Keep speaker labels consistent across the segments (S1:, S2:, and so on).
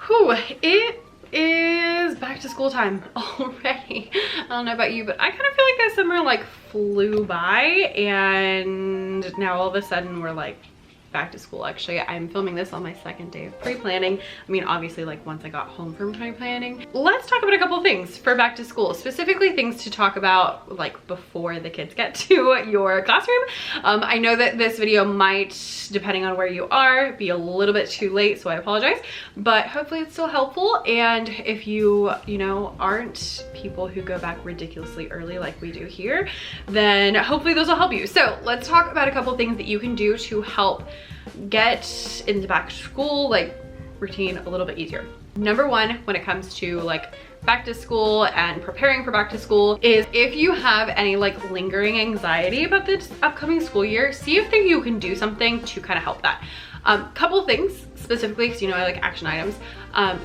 S1: Whew, it is back to school time already. I don't know about you, but I kind of feel like this summer like flew by, and now all of a sudden we're like back to school. Actually, I'm filming this on my second day of pre-planning. I mean, obviously, like once I got home from pre-planning. Let's talk about a couple things for back to school, specifically things to talk about like before the kids get to your classroom. I know that this video might, depending on where you are, be a little bit too late, so I apologize, but hopefully it's still helpful. And if you know, aren't people who go back ridiculously early like we do here, then hopefully those will help you. So let's talk about a couple things that you can do to help get into back to school like routine a little bit easier. Number one, when it comes to like back to school and preparing for back to school, is if you have any like lingering anxiety about this upcoming school year, see if you can do something to kind of help that. Couple things specifically, because you know I like action items.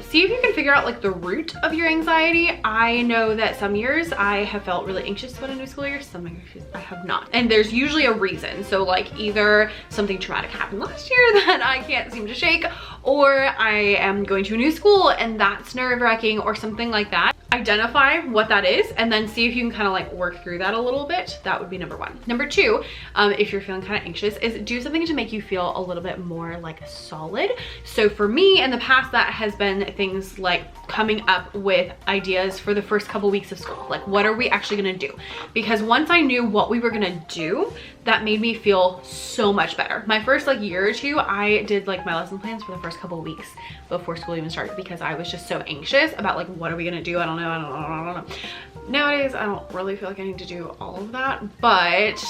S1: See if you can figure out like the root of your anxiety. I know that some years I have felt really anxious about a new school year, some years I have not. And there's usually a reason. So like either something traumatic happened last year that I can't seem to shake, or I am going to a new school and that's nerve-wracking or something like that. Identify what that is and then see if you can kind of like work through that a little bit. That would be number one. Number two, if you're feeling kind of anxious, is do something to make you feel a little bit more like solid. So for me in the past, that has been things like coming up with ideas for the first couple weeks of school. Like, what are we actually gonna do? Because once I knew what we were gonna do, that made me feel so much better. My first like year or two, I did like my lesson plans for the first couple of weeks before school even started, because I was just so anxious about like, what are we gonna do? I don't know. Nowadays, I don't really feel like I need to do all of that, but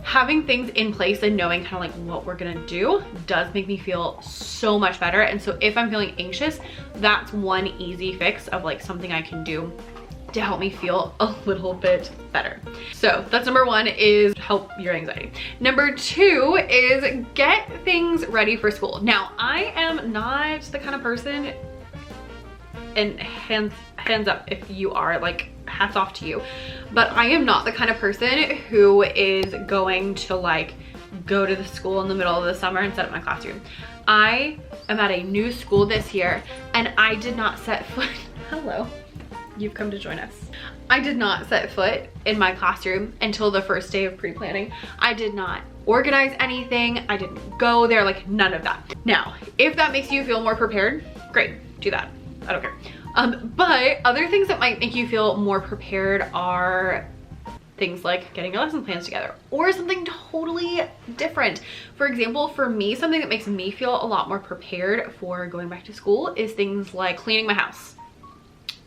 S1: having things in place and knowing kind of like what we're gonna do does make me feel so much better. And so if I'm feeling anxious, that's one easy fix of like something I can do to help me feel a little bit better. So that's number one, is help your anxiety. Number two is get things ready for school. Now, I am not the kind of person, and hands up if you are, like hats off to you, but I am not the kind of person who is going to like go to the school in the middle of the summer and set up my classroom. I am at a new school this year and I did not set foot, hello, you've come to join us. I did not set foot in my classroom until the first day of pre-planning. I did not organize anything. I didn't go there, like none of that. Now, if that makes you feel more prepared, great, do that. I don't care. But other things that might make you feel more prepared are things like getting your lesson plans together or something totally different. For example, for me, something that makes me feel a lot more prepared for going back to school is things like cleaning my house,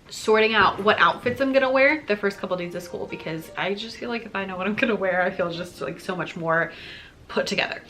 S1: sorting out what outfits I'm gonna wear the first couple days of school, because I just feel like if I know what I'm gonna wear, I feel just like so much more put together.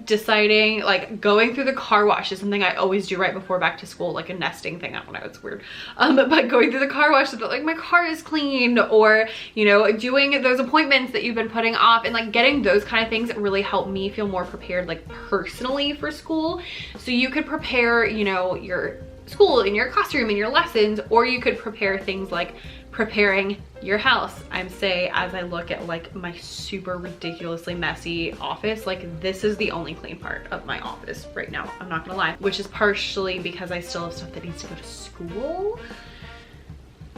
S1: Deciding, like going through the car wash is something I always do right before back to school, like a nesting thing. I don't know, it's weird. But going through the car wash so that like my car is clean, or you know, doing those appointments that you've been putting off, and like getting those kind of things that really help me feel more prepared like personally for school. So you could prepare, you know, your school in your classroom and your lessons, or you could prepare things like preparing your house. I'm say, as I look at like my super ridiculously messy office, like this is the only clean part of my office right now, I'm not gonna lie, which is partially because I still have stuff that needs to go to school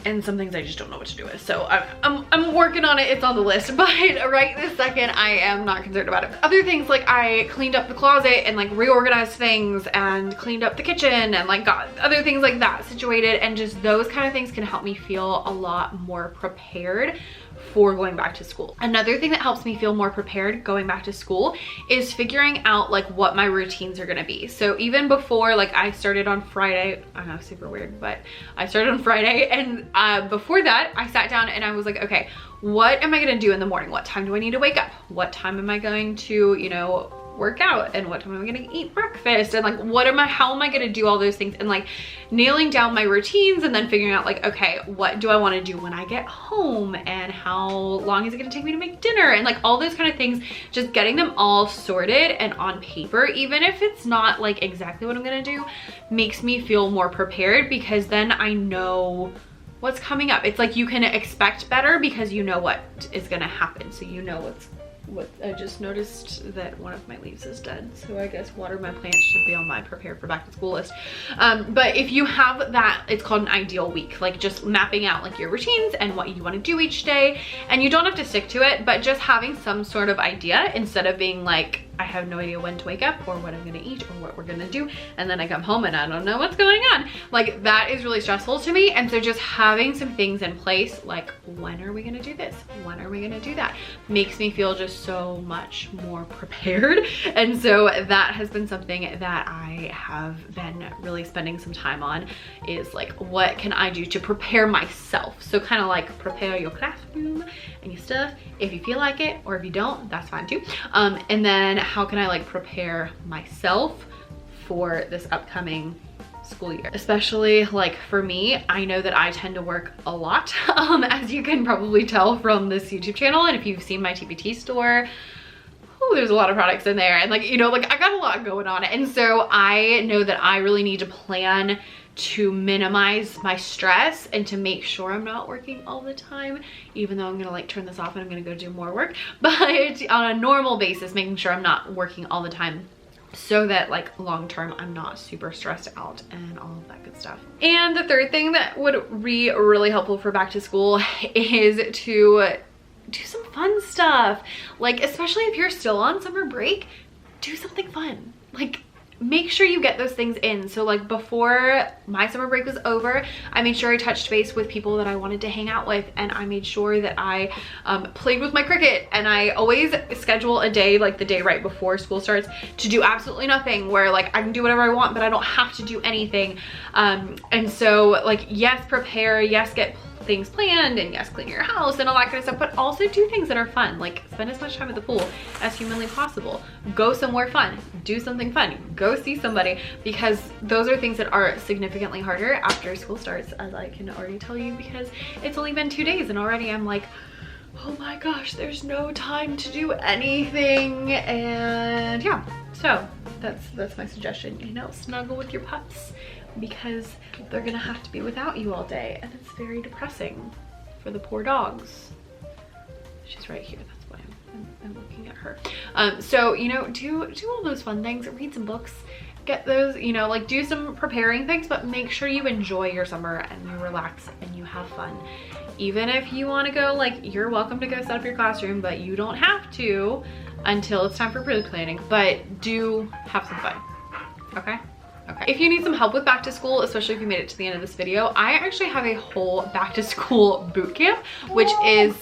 S1: and some things I just don't know what to do with. So I'm working on it, it's on the list, but right this second I am not concerned about it. Other things, like I cleaned up the closet and like reorganized things and cleaned up the kitchen and like got other things like that situated, and just those kind of things can help me feel a lot more prepared for going back to school. Another thing that helps me feel more prepared going back to school is figuring out like what my routines are gonna be. So even before, like I started on Friday, I know, super weird, but I started on Friday, and before that I sat down and I was like, okay, what am I gonna do in the morning? What time do I need to wake up? What time am I going to, you know, work out, and what time am I gonna eat breakfast, and like how am I gonna do all those things, and like nailing down my routines, and then figuring out like, okay, what do I want to do when I get home, and how long is it gonna take me to make dinner, and like all those kind of things. Just getting them all sorted and on paper, even if it's not like exactly what I'm gonna do, makes me feel more prepared, because then I know what's coming up. It's like you can expect better because you know what is gonna happen, so you know I just noticed that one of my leaves is dead, so I guess water my plants should be on my prepare for back to school list. But if you have that, it's called an ideal week, like just mapping out like your routines and what you want to do each day, and you don't have to stick to it, but just having some sort of idea instead of being like, I have no idea when to wake up or what I'm gonna eat or what we're gonna do, and then I come home and I don't know what's going on. Like, that is really stressful to me. And so just having some things in place, like when are we gonna do this? When are we gonna do that? Makes me feel just so much more prepared. And so that has been something that I have been really spending some time on, is like, what can I do to prepare myself? So kind of like prepare your classroom and your stuff if you feel like it, or if you don't, that's fine too. And then how can I like prepare myself for this upcoming school year? Especially like for me, I know that I tend to work a lot, as you can probably tell from this YouTube channel. And if you've seen my TPT store, oh, there's a lot of products in there, and like, you know, like I got a lot going on. And so I know that I really need to plan to minimize my stress and to make sure I'm not working all the time, even though I'm gonna like turn this off and I'm gonna go do more work, but on a normal basis, making sure I'm not working all the time, so that like long term I'm not super stressed out and all of that good stuff. And the third thing that would be really helpful for back to school is to do some fun stuff. Like, especially if you're still on summer break, do something fun. Like, make sure you get those things in. So like before my summer break was over, I made sure I touched base with people that I wanted to hang out with, and I made sure that I played with my Cricut. And I always schedule a day, like the day right before school starts, to do absolutely nothing, where like I can do whatever I want, but I don't have to do anything. And so like, yes, prepare, yes, get things planned, and yes, clean your house and all that kind of stuff, but also do things that are fun. Like, spend as much time at the pool as humanly possible. Go somewhere fun, do something fun, go see somebody, because those are things that are significantly harder after school starts, as I can already tell you, because it's only been 2 days and already I'm like, oh my gosh, there's no time to do anything. And yeah, so that's my suggestion. You know, snuggle with your pups, because they're gonna have to be without you all day, and it's very depressing for the poor dogs. She's right here, that's why I'm looking at her. So, you know, do all those fun things, read some books, get those, you know, like do some preparing things, but make sure you enjoy your summer and you relax and you have fun. Even if you want to go, like, you're welcome to go set up your classroom, but you don't have to until it's time for pre-planning, but do have some fun, okay? Okay. If you need some help with back to school, especially if you made it to the end of this video, I actually have a whole back to school boot camp, which is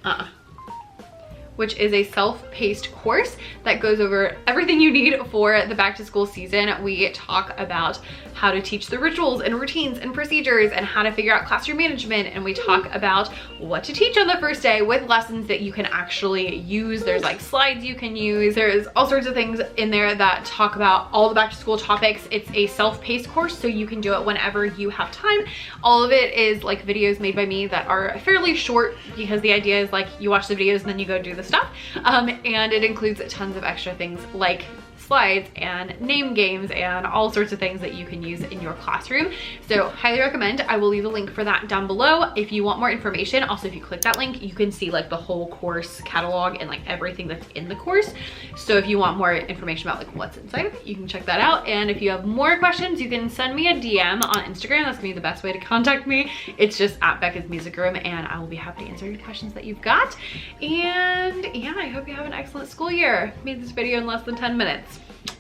S1: a self-paced course that goes over everything you need for the back to school season. We talk about how to teach the rituals and routines and procedures and how to figure out classroom management. And we talk about what to teach on the first day with lessons that you can actually use. There's like slides you can use. There's all sorts of things in there that talk about all the back to school topics. It's a self-paced course, so you can do it whenever you have time. All of it is like videos made by me that are fairly short, because the idea is like you watch the videos and then you go do the stuff. And it includes tons of extra things like slides and name games and all sorts of things that you can use in your classroom. So highly recommend. I will leave a link for that down below if you want more information. Also, if you click that link, you can see like the whole course catalog and like everything that's in the course. So if you want more information about like what's inside of it, you can check that out. And if you have more questions, you can send me a DM on Instagram. That's gonna be the best way to contact me. It's just at Becca's Music Room, and I will be happy to answer any questions that you've got. And yeah, I hope you have an excellent school year. I made this video in less than 10 minutes.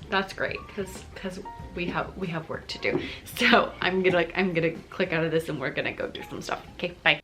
S1: That's great, because we have work to do. So I'm gonna click out of this and we're gonna go do some stuff. Okay, bye.